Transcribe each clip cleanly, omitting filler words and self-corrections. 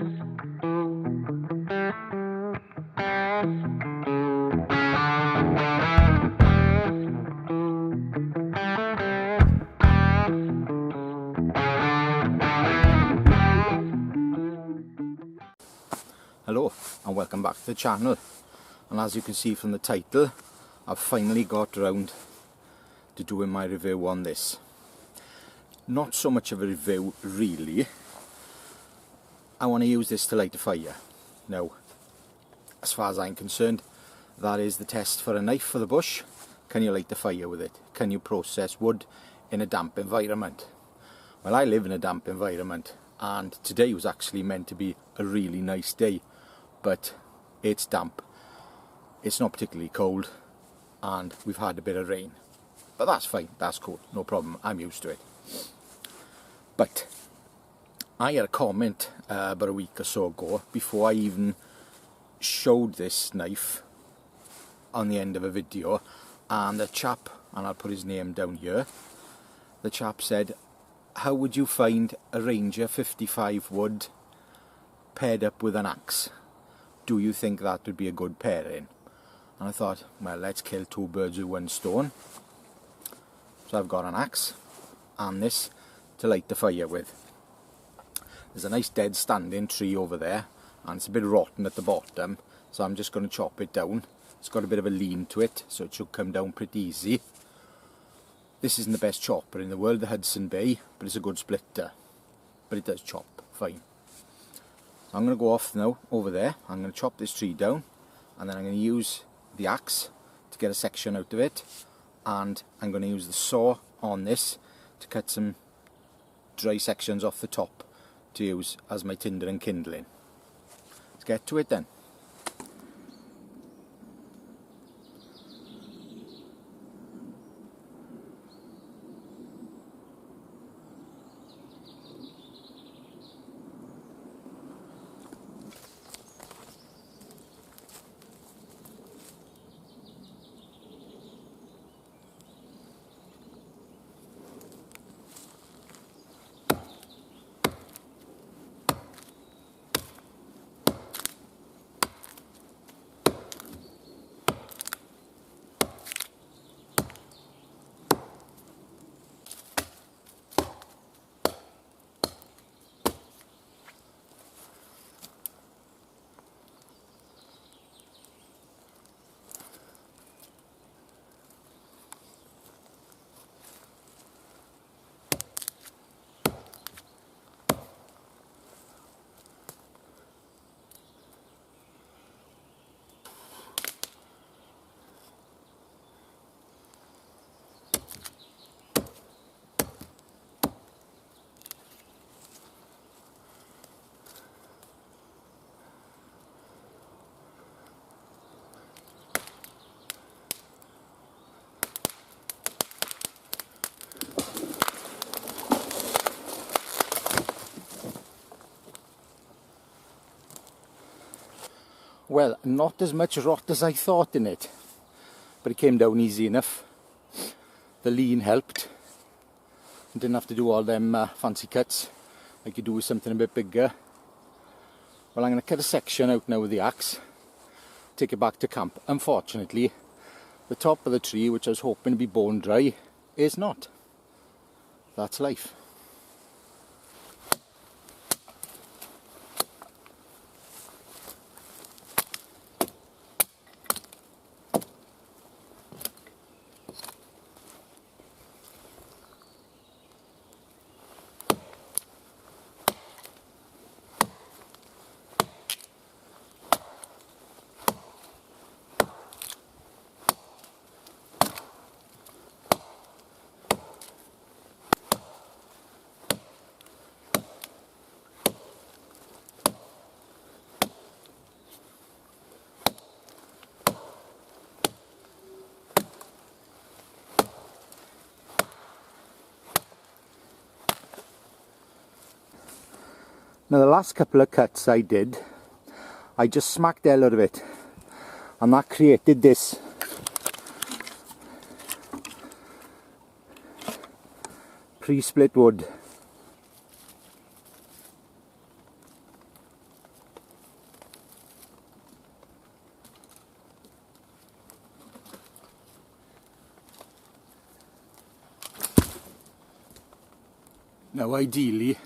Hello and welcome back to the channel, and as you can see from the title, I've finally got round to doing my review on this. Not so much of a review really. I want to use this to light a fire. Now, as far as I'm concerned, that is the test for a knife for the bush. Can you light the fire with it? Can you process wood in a damp environment? Well, I live in a damp environment, and today was actually meant to be a really nice day, but it's damp. It's not particularly cold, and we've had a bit of rain. But that's fine, that's cool, no problem, I'm used to it. But I had a comment about a week or so ago, before I even showed this knife on the end of a video, and the chap, and I'll put his name down here, the chap said, how would you find a Ranger 55 wood paired up with an axe? Do you think that would be a good pairing? And I thought, well, let's kill two birds with one stone. So I've got an axe and this to light the fire with. There's a nice dead standing tree over there, and it's a bit rotten at the bottom, so I'm just going to chop it down. It's got a bit of a lean to it, so it should come down pretty easy. This isn't the best chopper in the world, the Hudson Bay, but it's a good splitter. But it does chop fine. So I'm going to go off now over there. I'm going to chop this tree down, and then I'm going to use the axe to get a section out of it, and I'm going to use the saw on this to cut some dry sections off the top to use as my tinder and kindling. Let's get to it then. Well, not as much rot as I thought in it, but it came down easy enough. The lean helped. I didn't have to do all them fancy cuts like you do with something a bit bigger. Well, I'm going to cut a section out now with the axe, take it back to camp. Unfortunately, the top of the tree, which I was hoping to be bone dry, is not. That's life. Now the last couple of cuts I did, I just smacked the hell out of it, and that created this pre-split wood. Now ideally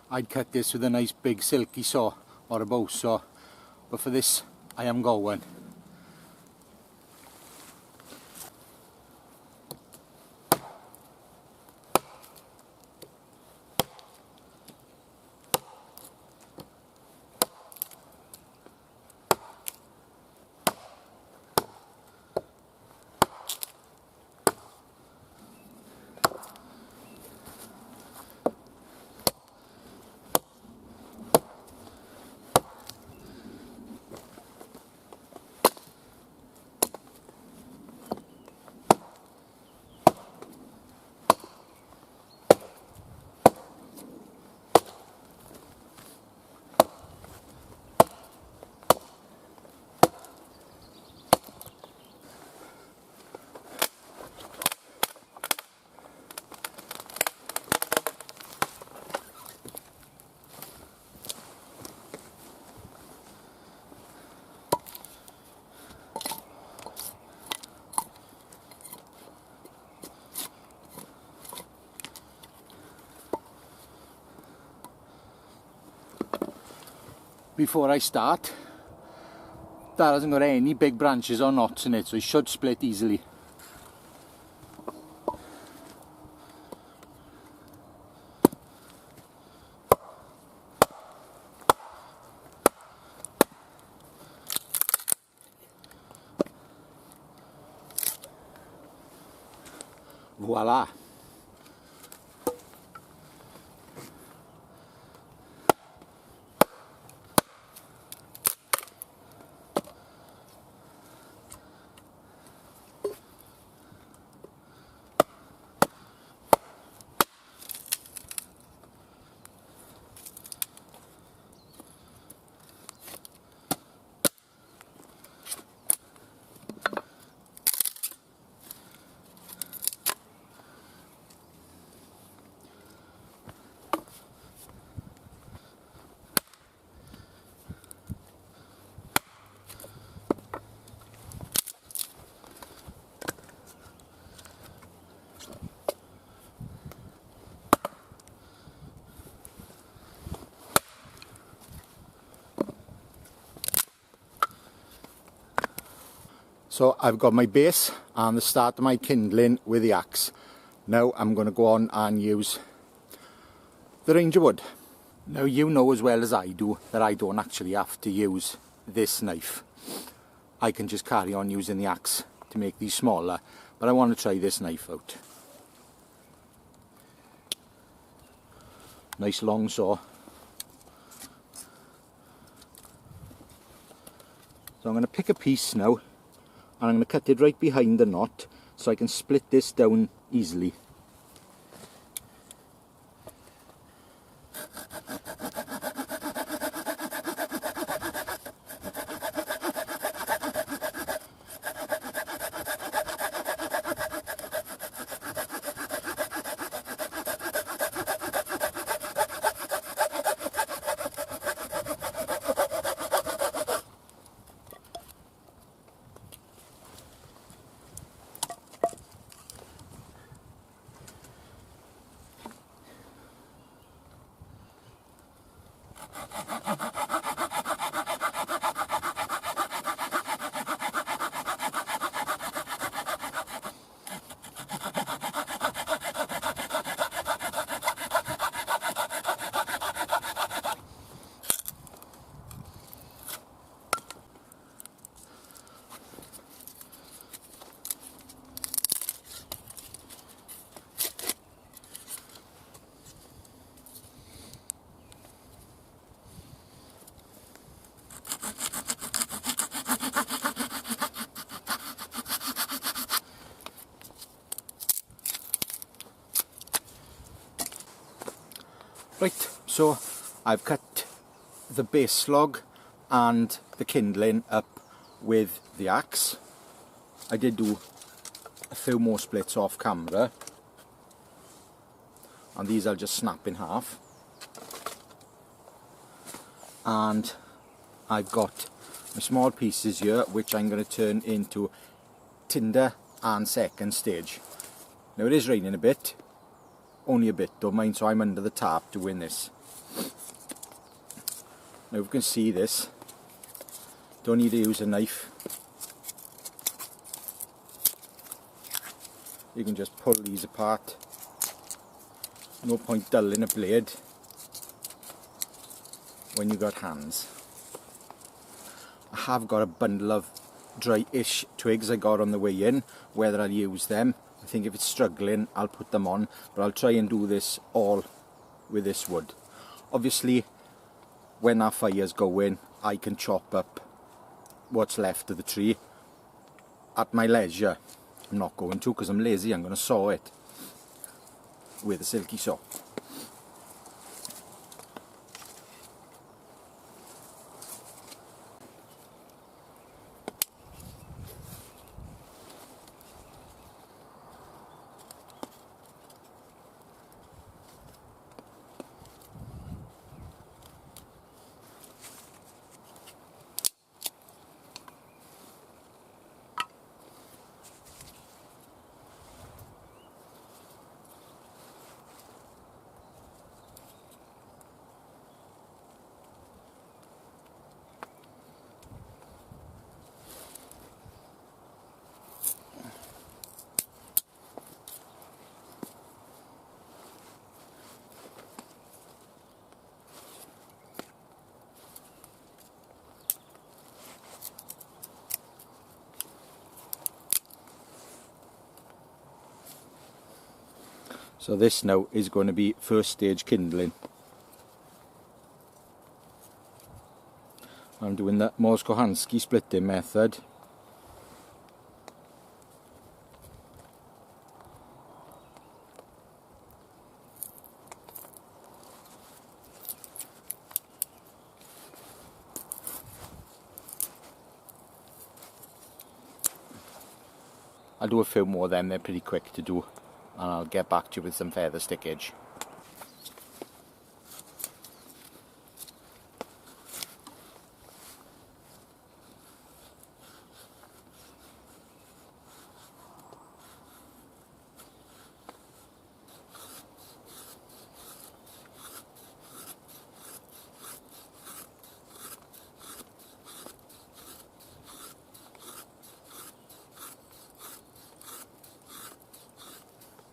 I'd cut this with a nice big silky saw or a bow saw, but for this I am got one. Before I start, that hasn't got any big branches or knots in it, so it should split easily. Voila! So I've got my base and the start of my kindling with the axe. Now I'm going to go on and use the Ranger wood. Now you know as well as I do that I don't actually have to use this knife. I can just carry on using the axe to make these smaller, but I want to try this knife out. Nice long saw. So I'm going to pick a piece now, and I'm going to cut it right behind the knot so I can split this down easily. Right, so I've cut the base log and the kindling up with the axe. I did do a few more splits off camera, and these I'll just snap in half. And I've got my small pieces here which I'm going to turn into tinder and second stage. Now it is raining a bit. only a bit though, mind, so I'm under the tarp doing this. Now you can see this, don't need to use a knife. You can just pull these apart. No point dulling a blade when you got hands. I have got a bundle of dry-ish twigs I got on the way in. Whether I'll use them, I think if it's struggling I'll put them on, but I'll try and do this all with this wood. Obviously when our fire's going I can chop up what's left of the tree at my leisure. I'm not going to because I'm lazy. I'm going to saw it with a silky saw. So this now is going to be first stage kindling. I'm doing the Morse-Kohansky splitting method. I'll do a few more of them, they're pretty quick to do, and I'll get back to you with some feather stickage.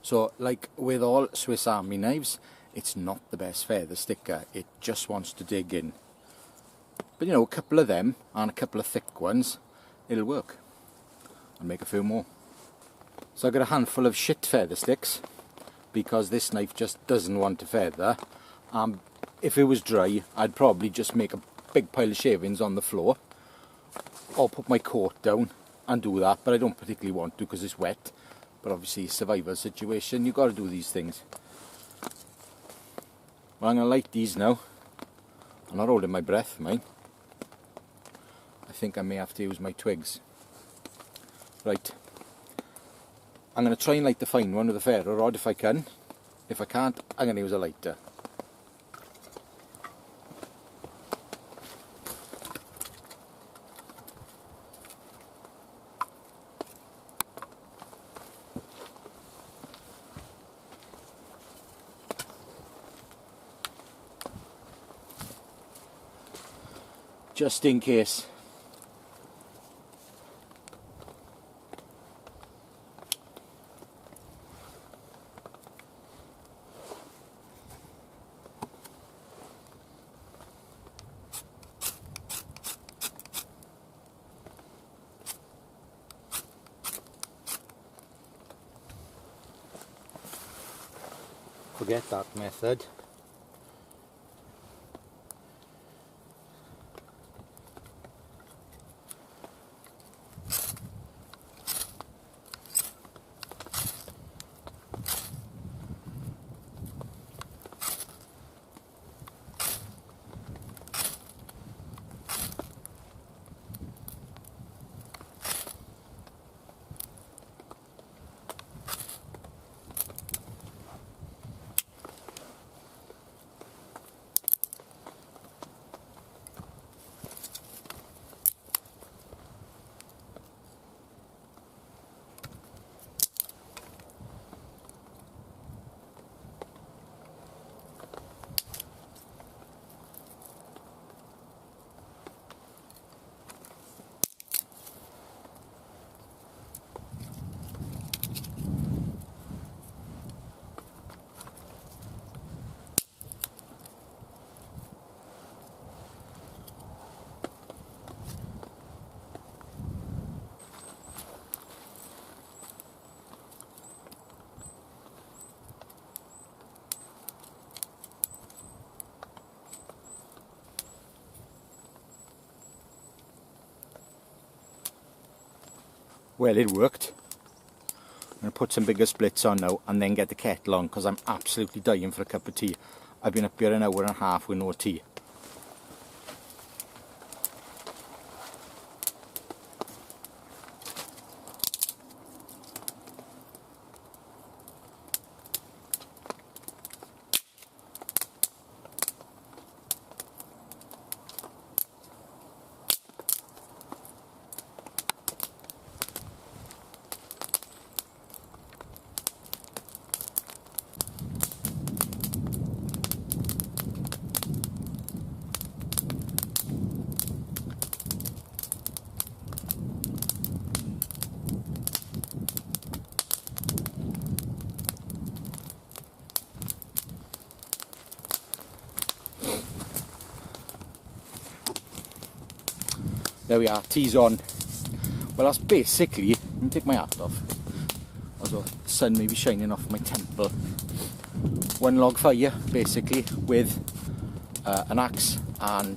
So, like with all Swiss Army knives, it's not the best feather sticker, it just wants to dig in. But you know, a couple of them, and a couple of thick ones, it'll work. I'll make a few more. So I got a handful of shit feather sticks, because this knife just doesn't want to feather. If it was dry, I'd probably just make a big pile of shavings on the floor, or put my coat down and do that, but I don't particularly want to because it's wet. But obviously, survival situation, you've got to do these things. Well, I'm going to light these now. I'm not holding my breath, mind. I think I may have to use my twigs. Right. I'm going to try and light the fine one with a ferro rod if I can. If I can't, I'm going to use a lighter. Just in case. Forget that method. Well, it worked. I'm going to put some bigger splits on now and then get the kettle on, because I'm absolutely dying for a cup of tea. I've been up here an hour and a half with no tea. There we are, tea's on. Well, that's basically, let me take my hat off, although the sun may be shining off my temple. One log fire, basically, with an axe and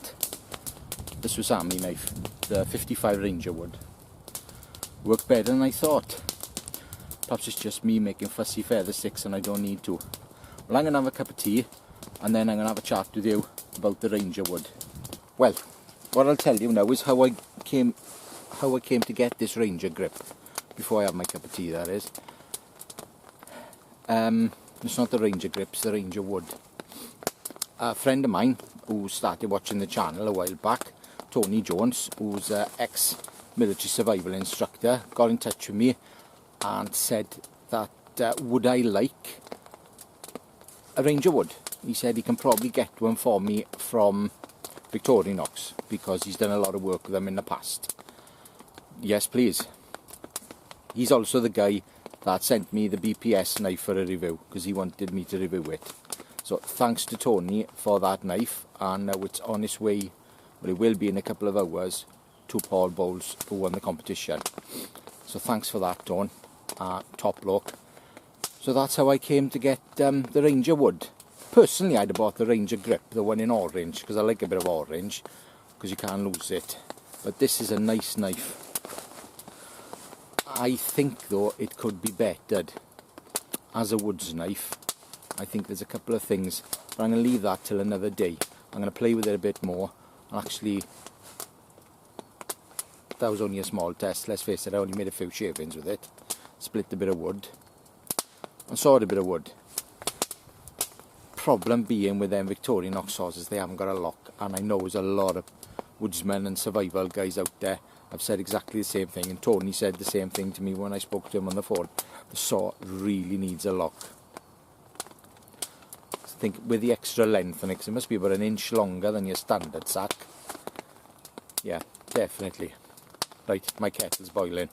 the Swiss Army knife, the 55 Ranger wood. Worked better than I thought. Perhaps it's just me making fussy feather sticks and I don't need to. Well, I'm going to have a cup of tea and then I'm going to have a chat with you about the Ranger wood. Well, what I'll tell you now is how I came to get this Ranger grip, before I have my cup of tea, that is. It's not the Ranger grip, it's the Ranger wood. A friend of mine who started watching the channel a while back, Tony Jones, who's an ex-military survival instructor, got in touch with me and said that would I like a Ranger wood. He said he can probably get one for me from Victorinox, because he's done a lot of work with them in the past. Yes, please. He's also the guy that sent me the BPS knife for a review, because he wanted me to review it. So thanks to Tony for that knife, and now it's on its way, but it will be in a couple of hours, to Paul Bowles, who won the competition. So thanks for that, Tone. Top bloke. So that's how I came to get the Ranger wood. Personally, I'd have bought the Ranger grip, the one in orange, because I like a bit of orange, because you can't lose it. But this is a nice knife. I think, though, it could be bettered as a woods knife. I think there's a couple of things, but I'm going to leave that till another day. I'm going to play with it a bit more, and actually, that was only a small test. Let's face it, I only made a few shavings with it. Split a bit of wood, and sawed a bit of wood. Problem being with them Victorinox saws is they haven't got a lock, and I know there's a lot of woodsmen and survival guys out there have said exactly the same thing, and Tony said the same thing to me when I spoke to him on the phone. The saw really needs a lock. I think with the extra length on it, 'cause it must be about an inch longer than your standard sack. Yeah, definitely. Right, my kettle's boiling.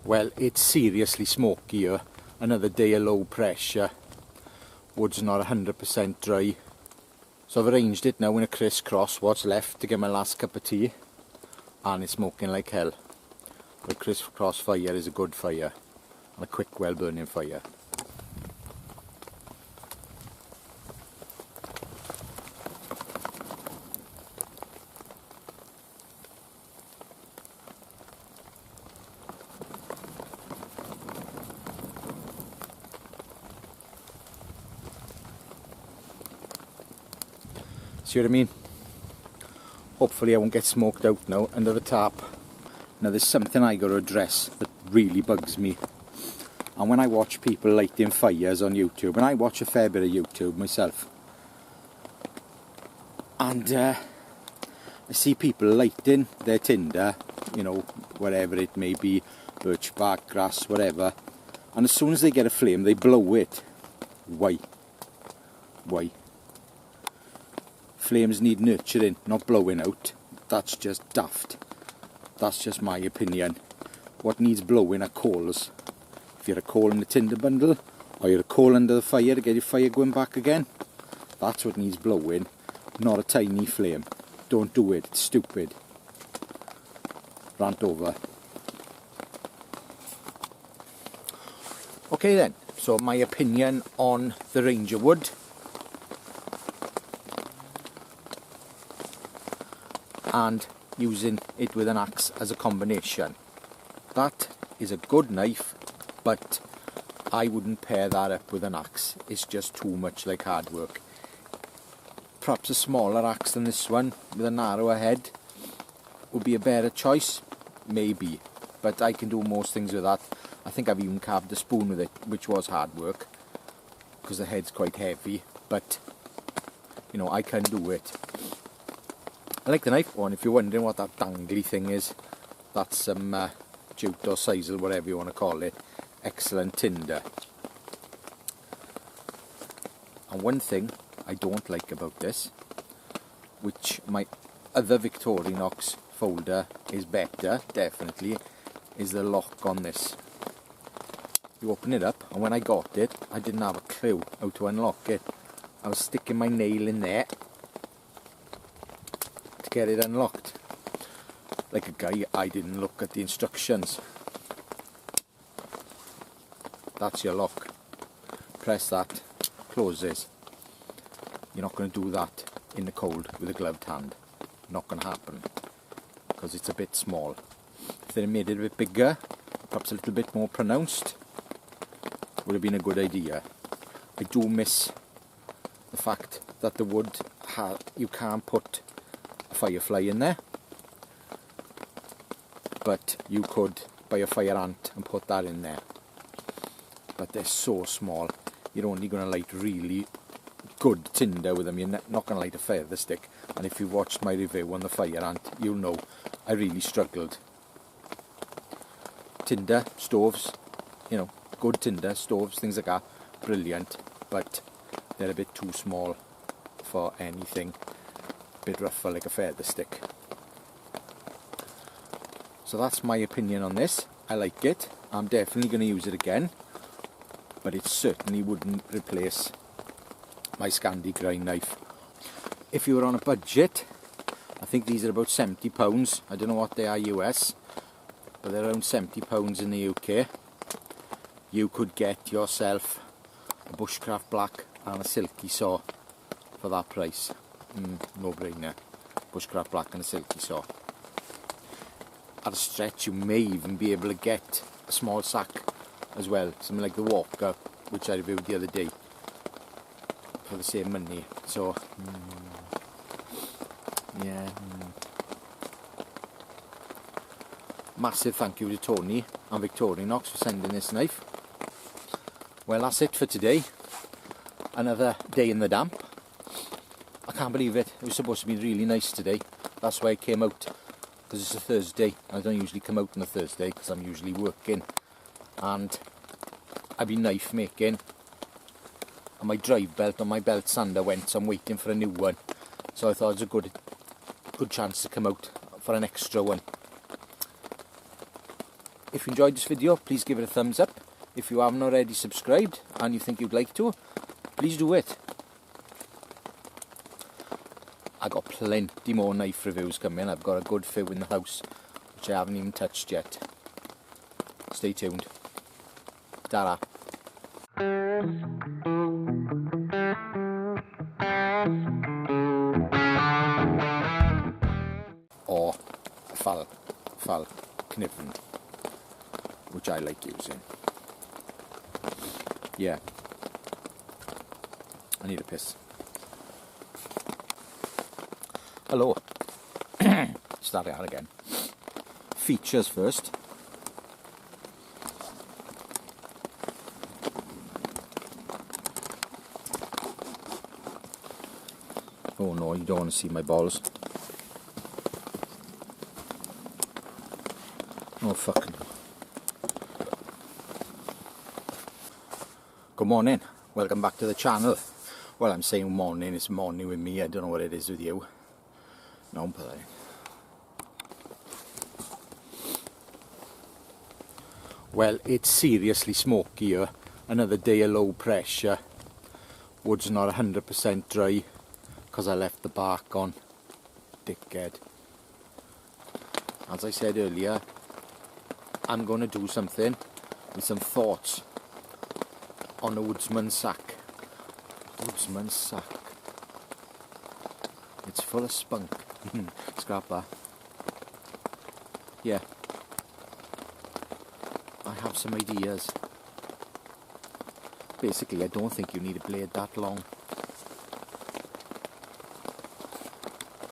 Well, it's seriously smoky here. Another day of low pressure. Wood's not 100% dry. So I've arranged it now in a crisscross, what's left, to get my last cup of tea. And it's smoking like hell. But a crisscross fire is a good fire. And a quick, well-burning fire. See what I mean? Hopefully I won't get smoked out now under the tarp. Now there's something I got to address that really bugs me. And when I watch people lighting fires on YouTube, and I watch a fair bit of YouTube myself, and I see people lighting their tinder, you know, whatever it may be, birch bark, grass, whatever, and as soon as they get a flame they blow it. Why? Why? Flames need nurturing, not blowing out. That's just daft. That's just my opinion. What needs blowing are coals. If you're a coal in the tinder bundle, or you're a coal under the fire to get your fire going back again, that's what needs blowing, not a tiny flame. Don't do it, it's stupid. Rant over. Okay then, so my opinion on the Ranger wood. and using it with an axe as a combination. That is a good knife, but I wouldn't pair that up with an axe. It's just too much like hard work. Perhaps a smaller axe than this one with a narrower head would be a better choice, maybe, but I can do most things with that. I think I've even carved a spoon with it, which was hard work because the head's quite heavy, but you know, I can do it. I like the knife one. If you're wondering what that dangly thing is, that's some jute or sisal, whatever you want to call it. Excellent tinder. And one thing I don't like about this, which my other Victorinox folder is better, definitely, is the lock on this. You open it up, and when I got it, I didn't have a clue how to unlock it. I was sticking my nail in there to get it unlocked. Like a guy, I didn't look at the instructions. That's your lock. Press that, closes. You're not going to do that in the cold with a gloved hand. Not going to happen, because it's a bit small. If they made it a bit bigger, perhaps a little bit more pronounced, would have been a good idea. I do miss the fact that the wood, you can't put a firefly in there, but you could buy a fire ant and put that in there. But they're so small, you're only going to light really good tinder with them. You're not going to light a feather stick. And if you've watched my review on the fire ant, you'll know I really struggled. Tinder, stoves, you know, good tinder, stoves, things like that, brilliant, but they're a bit too small for anything. A bit rougher like a feather stick. So that's my opinion on this. I like it. I'm definitely going to use it again, but it certainly wouldn't replace my Scandi grind knife. If you were on a budget, I think these are about £70. I don't know what they are US, but they're around £70 in the UK. You could get yourself a bushcraft black and a silky saw for that price. No brainer. Bushcraft black and a silky saw. At a stretch, you may even be able to get a small sack as well, something like the Walker, which I reviewed the other day, for the same money. So yeah, massive thank you to Tony and Victorinox for sending this knife. Well, that's it for today. Another day in the damp. I can't believe it. It was supposed to be really nice today. That's why I came out, because it's a Thursday. I don't usually come out on a Thursday because I'm usually working, and I've been knife making, and my drive belt on my belt sander went, so I'm waiting for a new one. So I thought it was a good chance to come out for an extra one. If you enjoyed this video, please give it a thumbs up. If you haven't already subscribed and you think you'd like to, please do it. I got plenty more knife reviews coming. I've got a good few in the house which I haven't even touched yet. Stay tuned. Ta-ra. Or fall kniven, which I like using. Yeah, I need a piss. Hello. Start it out again. Features first. Oh no, you don't want to see my balls. Oh fucking. Good morning, welcome back to the channel. Well, I'm saying morning, it's morning with me, I don't know what it is with you. No, I'm playing. Well, it's seriously smoky here. Another day of low pressure. Wood's not 100% dry because I left the bark on. Dickhead. As I said earlier, I'm going to do something with some thoughts on a woodsman's sack. Woodsman's sack. It's full of spunk. Scrap that. Yeah, I have some ideas. Basically, I don't think you need a blade that long.